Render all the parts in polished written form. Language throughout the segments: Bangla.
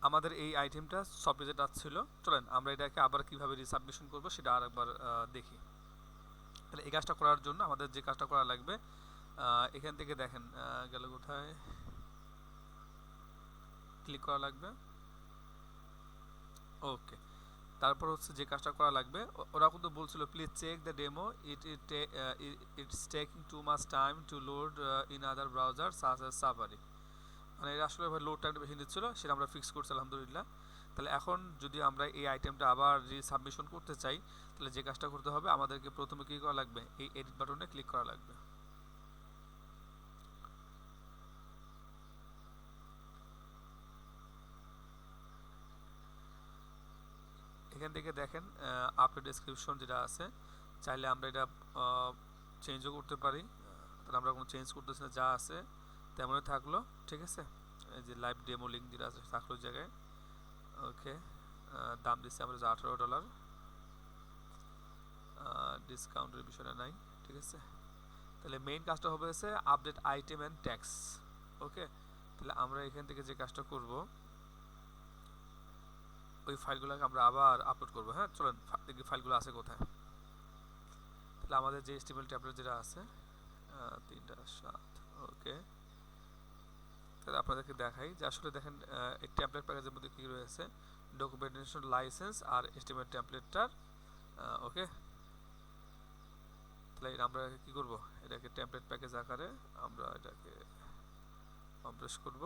আমাদের এই আইটেমটা সফটওয়্যারে টাচ ছিল। চলেন আমরা এটাকে আবার কিভাবে রিসাবমিশন করব সেটা আরেকবার দেখি। তাহলে এই কাজটা করার জন্য আমাদের যে কাজটা করা লাগবে, এখান থেকে দেখেন গেল কোথায়, ক্লিক করা লাগবে। ওকে, তারপর হচ্ছে যে কাজটা করা লাগবে, ওরা কিন্তু বলছিল please check the demo, it's taking too much time to load in other browser such as Safari. মানে এটা আসলে লোড টাইমটা বেশি নিচ্ছিল, সেটা আমরা ফিক্স করছি আলহামদুলিল্লাহ। তাহলে এখন যদি আমরা এই আইটেমটা আবার রিসাবমিশন করতে চাই, তাহলে যে কাজটা করতে হবে, আমাদেরকে প্রথমে কী করা লাগবে, এই এডিট বাটনে ক্লিক করা লাগবে। এখান থেকে দেখেন আপডেট ডেসক্রিপশন যেটা আছে, চাইলে আমরা এটা চেঞ্জও করতে পারি। তাহলে আমরা কোনো চেঞ্জ করতেছি না, যা আছে তেমনই থাকলো। ঠিক আছে, এই যে লাইভ ডেমো লিঙ্ক যেটা আছে থাকলো জায়গায়। ওকে, দাম দিচ্ছে আমরা $18, ডিসকাউন্টের বিষয়টা নাই। ঠিক আছে, তাহলে মেইন কাজটা হবে হচ্ছে আপডেট আইটেম অ্যান্ড ট্যাক্স। ওকে, তাহলে আমরা এখান থেকে যে কাজটা করব, ওই ফাইলগুলোকে আমরা আবার আপলোড করব। হ্যাঁ, চলেন দেখি ফাইলগুলো আছে কোথায়। তাহলে আমাদের যে HTML ট্যাবলেট যেটা আছে 3.7, ওকে, তাহলে আপনাদেরকে দেখাই যে আসলে দেখেন এই ট্যাবলেট প্যাকেজের মধ্যে কী রয়েছে, ডকুমেন্টেশন লাইসেন্স আর HTML ট্যাবলেটটার। ওকে, তাহলে আমরা কী করব, এটাকে ট্যাবলেট প্যাকেজ আকারে আমরা এটাকে কম্প্রেস করব।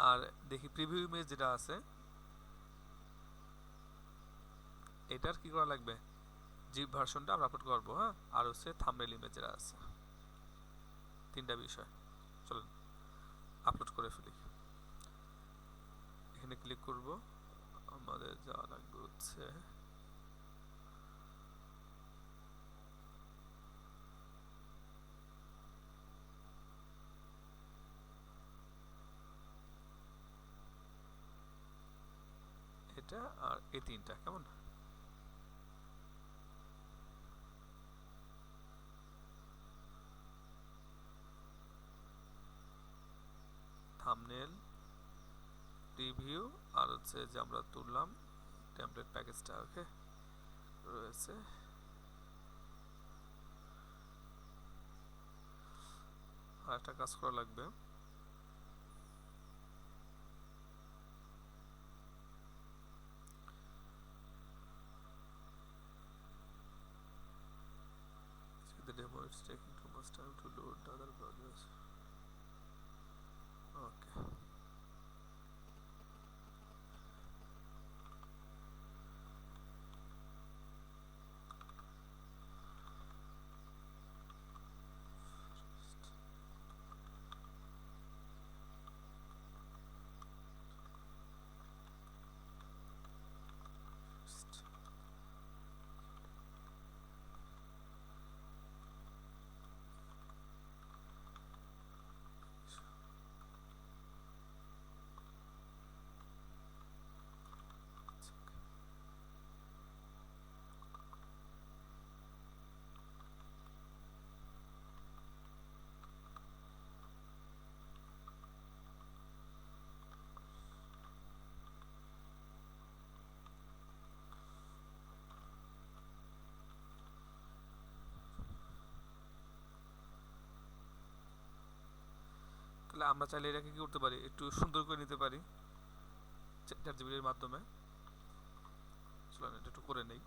আর দেখি প্রিভিউ ইমেজ যেটা আছে, এটার কি করা লাগবে, জিপ ভার্সনটা আমরা আপলোড করবো। হ্যাঁ, আর হচ্ছে থাম্বনেল ইমেজ যেটা আছে, তিনটা বিষয়। চলুন আপলোড করে ফেলি। এখানে ক্লিক করব, আমাদের যাওয়া লাগবে হচ্ছে এটা আর এই তিনটা, কেমন। থাম্বনেল, রিভিউ, আর হচ্ছে যে আমরা তুললাম টেমপ্লেট প্যাকেজটা। ওকে, রয়েছে। আর একটা কাজ করা লাগবে, the demo is taking too much time to load the other browsers. Okay, তাহলে আমরা চাইলে এটাকে কি করতে পারি, একটু সুন্দর করে নিতে পারি চ্যাটজিপিটির মাধ্যমে। চলুন এটা একটু করে নেই।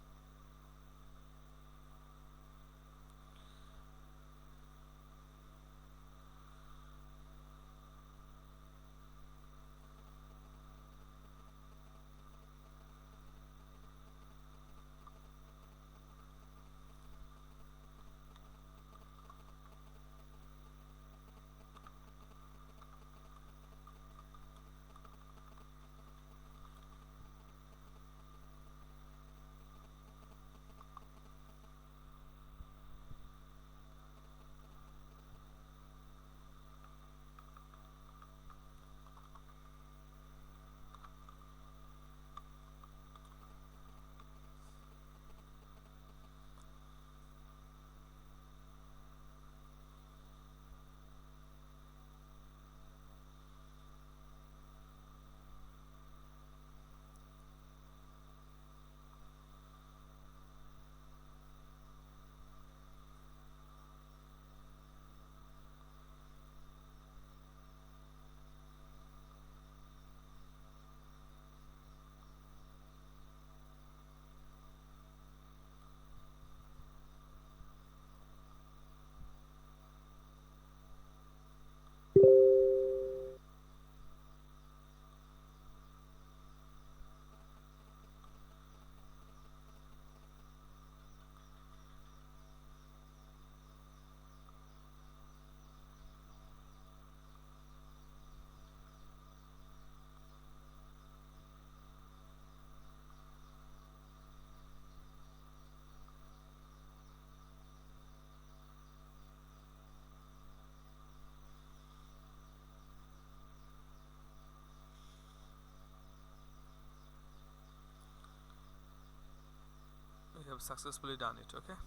have successfully done it. Okay.